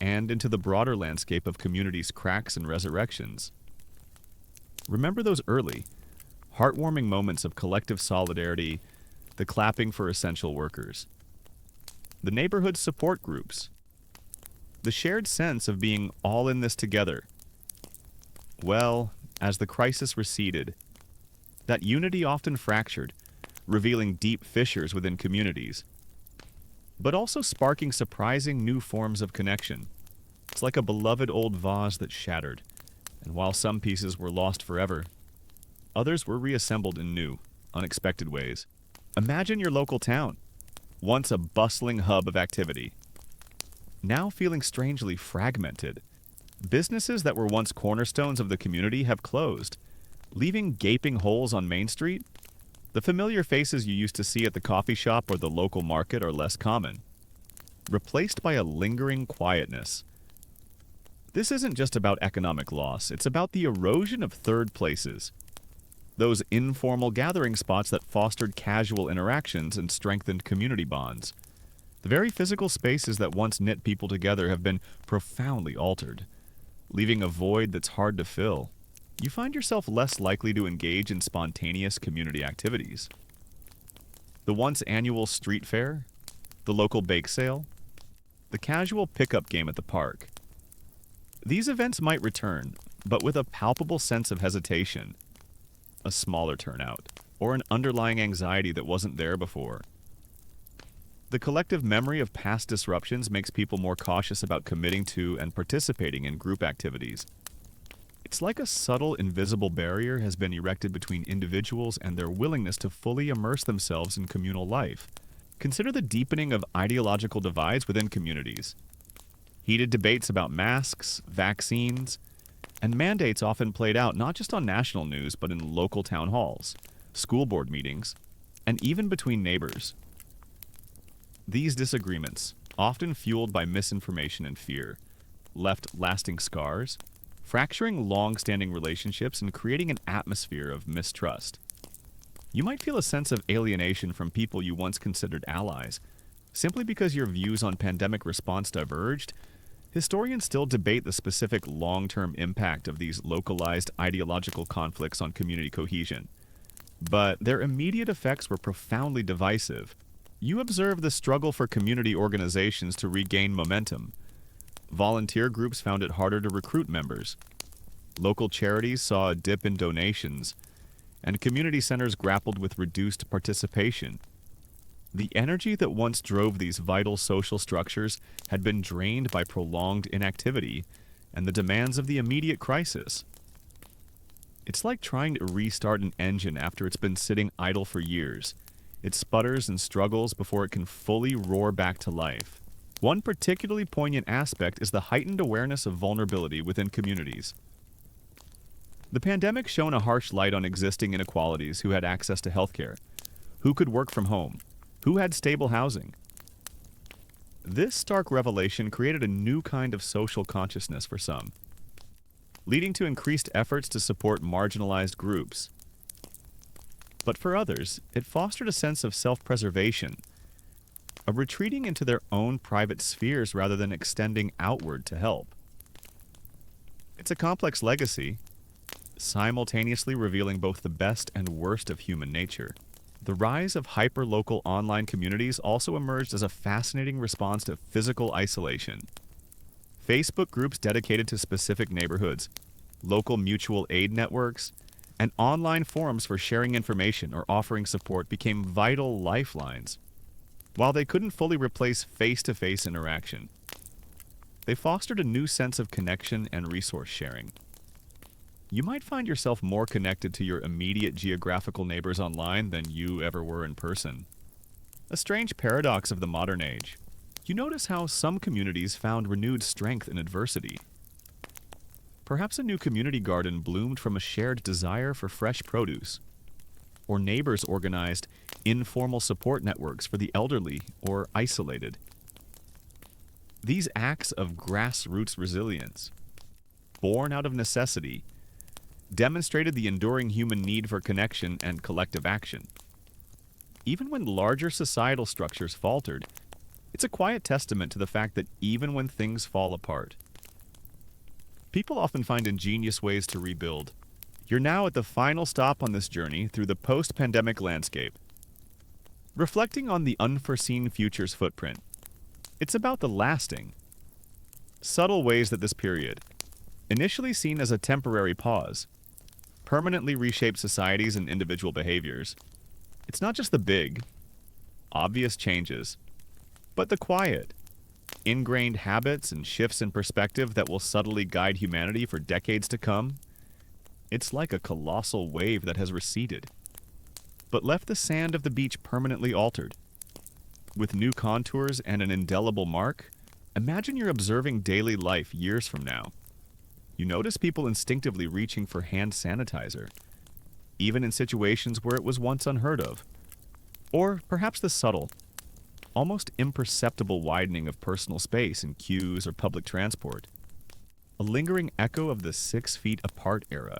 and into the broader landscape of communities' cracks and resurrections. Remember those early, heartwarming moments of collective solidarity, the clapping for essential workers, the neighborhood support groups, the shared sense of being all in this together. Well, as the crisis receded, that unity often fractured, revealing deep fissures within communities, but also sparking surprising new forms of connection. It's like a beloved old vase that shattered, and while some pieces were lost forever, others were reassembled in new, unexpected ways. Imagine your local town, once a bustling hub of activity, now feeling strangely fragmented. Businesses that were once cornerstones of the community have closed, leaving gaping holes on Main Street. The familiar faces you used to see at the coffee shop or the local market are less common, replaced by a lingering quietness. This isn't just about economic loss, it's about the erosion of third places, those informal gathering spots that fostered casual interactions and strengthened community bonds. The very physical spaces that once knit people together have been profoundly altered, leaving a void that's hard to fill. You find yourself less likely to engage in spontaneous community activities. The once annual street fair, the local bake sale, the casual pickup game at the park. These events might return, but with a palpable sense of hesitation, a smaller turnout, or an underlying anxiety that wasn't there before. The collective memory of past disruptions makes people more cautious about committing to and participating in group activities. It's like a subtle, invisible barrier has been erected between individuals and their willingness to fully immerse themselves in communal life. Consider the deepening of ideological divides within communities. Heated debates about masks, vaccines, and mandates often played out not just on national news, but in local town halls, school board meetings, and even between neighbors. These disagreements, often fueled by misinformation and fear, left lasting scars, fracturing long-standing relationships and creating an atmosphere of mistrust. You might feel a sense of alienation from people you once considered allies. Simply because your views on pandemic response diverged, historians still debate the specific long-term impact of these localized ideological conflicts on community cohesion. But their immediate effects were profoundly divisive. You observe the struggle for community organizations to regain momentum. Volunteer groups found it harder to recruit members. Local charities saw a dip in donations, and community centers grappled with reduced participation. The energy that once drove these vital social structures had been drained by prolonged inactivity and the demands of the immediate crisis. It's like trying to restart an engine after it's been sitting idle for years. It sputters and struggles before it can fully roar back to life. One particularly poignant aspect is the heightened awareness of vulnerability within communities. The pandemic shone a harsh light on existing inequalities: who had access to healthcare, who could work from home, who had stable housing. This stark revelation created a new kind of social consciousness for some, leading to increased efforts to support marginalized groups. But for others, it fostered a sense of self-preservation, of retreating into their own private spheres rather than extending outward to help. It's a complex legacy, simultaneously revealing both the best and worst of human nature. The rise of hyper-local online communities also emerged as a fascinating response to physical isolation. Facebook groups dedicated to specific neighborhoods, local mutual aid networks, and online forums for sharing information or offering support became vital lifelines. While they couldn't fully replace face-to-face interaction, they fostered a new sense of connection and resource sharing. You might find yourself more connected to your immediate geographical neighbors online than you ever were in person. A strange paradox of the modern age. You notice how some communities found renewed strength in adversity. Perhaps a new community garden bloomed from a shared desire for fresh produce, or neighbors organized informal support networks for the elderly or isolated. These acts of grassroots resilience, born out of necessity, demonstrated the enduring human need for connection and collective action. Even when larger societal structures faltered, it's a quiet testament to the fact that even when things fall apart, people often find ingenious ways to rebuild. You're now at the final stop on this journey through the post-pandemic landscape. Reflecting on the unforeseen future's footprint, it's about the lasting, subtle ways that this period, initially seen as a temporary pause, permanently reshaped societies and individual behaviors. It's not just the big, obvious changes, but the quiet, ingrained habits and shifts in perspective that will subtly guide humanity for decades to come. It's like a colossal wave that has receded, but left the sand of the beach permanently altered. With new contours and an indelible mark, imagine you're observing daily life years from now. You notice people instinctively reaching for hand sanitizer, even in situations where it was once unheard of. Or perhaps the subtle, almost imperceptible widening of personal space in queues or public transport. A lingering echo of the 6 feet apart era.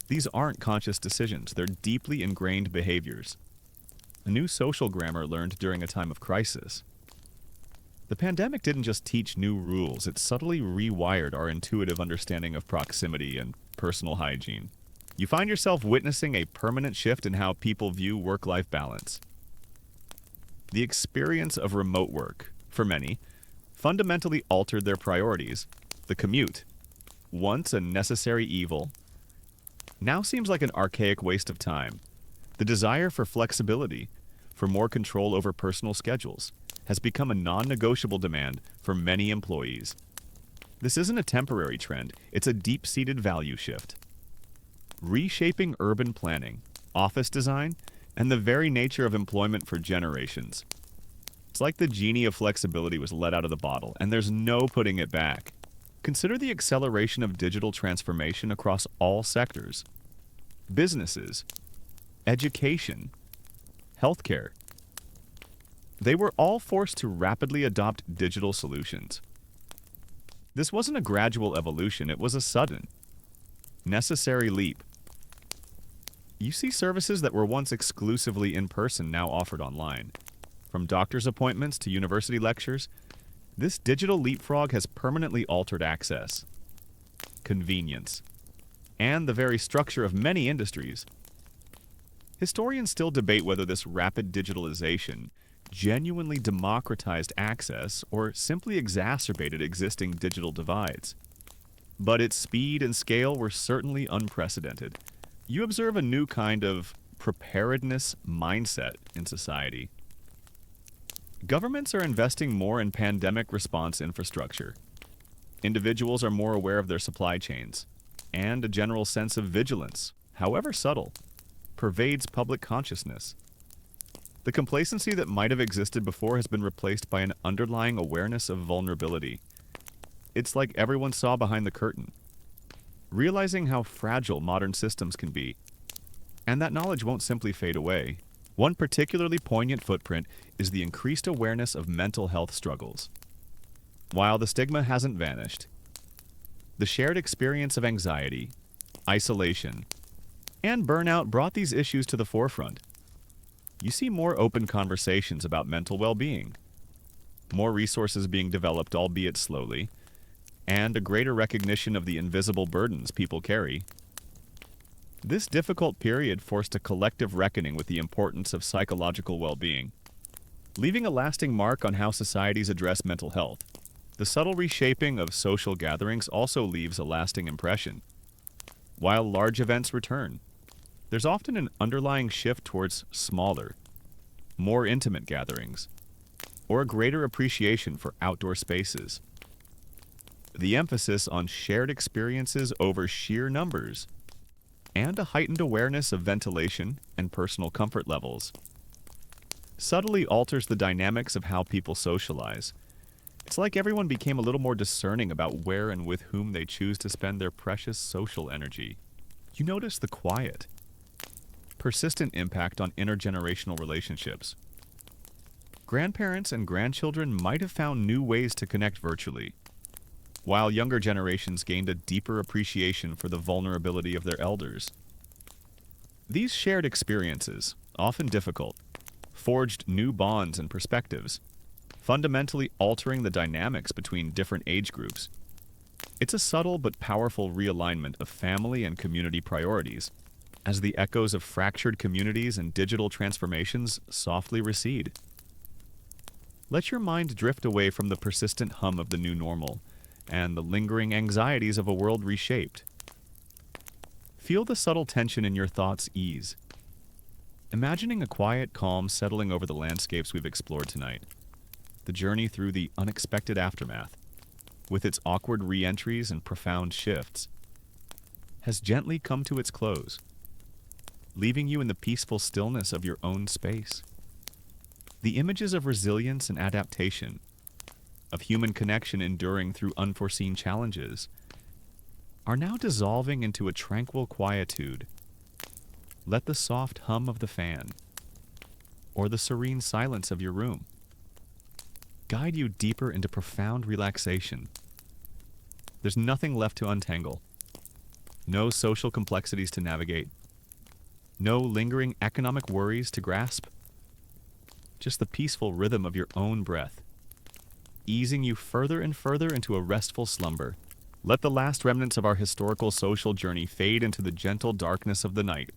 These aren't conscious decisions, they're deeply ingrained behaviors. A new social grammar learned during a time of crisis. The pandemic didn't just teach new rules, it subtly rewired our intuitive understanding of proximity and personal hygiene. You find yourself witnessing a permanent shift in how people view work-life balance. The experience of remote work, for many, fundamentally altered their priorities. The commute, once a necessary evil, now seems like an archaic waste of time. The desire for flexibility, for more control over personal schedules, has become a non-negotiable demand for many employees. This isn't a temporary trend, it's a deep-seated value shift. Reshaping urban planning, office design, and the very nature of employment for generations. It's like the genie of flexibility was let out of the bottle, and there's no putting it back. Consider the acceleration of digital transformation across all sectors. Businesses, education, healthcare. They were all forced to rapidly adopt digital solutions. This wasn't a gradual evolution, it was a sudden, necessary leap. You see services that were once exclusively in person now offered online. From doctor's appointments to university lectures, this digital leapfrog has permanently altered access, convenience, and the very structure of many industries. Historians still debate whether this rapid digitalization genuinely democratized access or simply exacerbated existing digital divides. But its speed and scale were certainly unprecedented. You observe a new kind of preparedness mindset in society. Governments are investing more in pandemic response infrastructure. Individuals are more aware of their supply chains. and a general sense of vigilance, however subtle, pervades public consciousness. The complacency that might have existed before has been replaced by an underlying awareness of vulnerability. It's like everyone saw behind the curtain, realizing how fragile modern systems can be. And that knowledge won't simply fade away. One particularly poignant footprint is the increased awareness of mental health struggles. While the stigma hasn't vanished, the shared experience of anxiety, isolation, and burnout brought these issues to the forefront. You see more open conversations about mental well-being, more resources being developed, albeit slowly, and a greater recognition of the invisible burdens people carry. This difficult period forced a collective reckoning with the importance of psychological well-being, leaving a lasting mark on how societies address mental health. The subtle reshaping of social gatherings also leaves a lasting impression. While large events return, there's often an underlying shift towards smaller, more intimate gatherings, or a greater appreciation for outdoor spaces. The emphasis on shared experiences over sheer numbers, and a heightened awareness of ventilation and personal comfort levels, subtly alters the dynamics of how people socialize. It's like everyone became a little more discerning about where and with whom they choose to spend their precious social energy. You notice the quiet, persistent impact on intergenerational relationships. Grandparents and grandchildren might have found new ways to connect virtually, while younger generations gained a deeper appreciation for the vulnerability of their elders. These shared experiences, often difficult, forged new bonds and perspectives, fundamentally altering the dynamics between different age groups. It's a subtle but powerful realignment of family and community priorities, as the echoes of fractured communities and digital transformations softly recede. Let your mind drift away from the persistent hum of the new normal and the lingering anxieties of a world reshaped. Feel the subtle tension in your thoughts ease, imagining a quiet calm settling over the landscapes we've explored tonight. The journey through the unexpected aftermath, with its awkward re-entries and profound shifts, has gently come to its close, leaving you in the peaceful stillness of your own space. The images of resilience and adaptation, of human connection enduring through unforeseen challenges, are now dissolving into a tranquil quietude. Let the soft hum of the fan, or the serene silence of your room, guide you deeper into profound relaxation. There's nothing left to untangle, no social complexities to navigate, no lingering economic worries to grasp, just the peaceful rhythm of your own breath, easing you further and further into a restful slumber. Let the last remnants of our historical social journey fade into the gentle darkness of the night,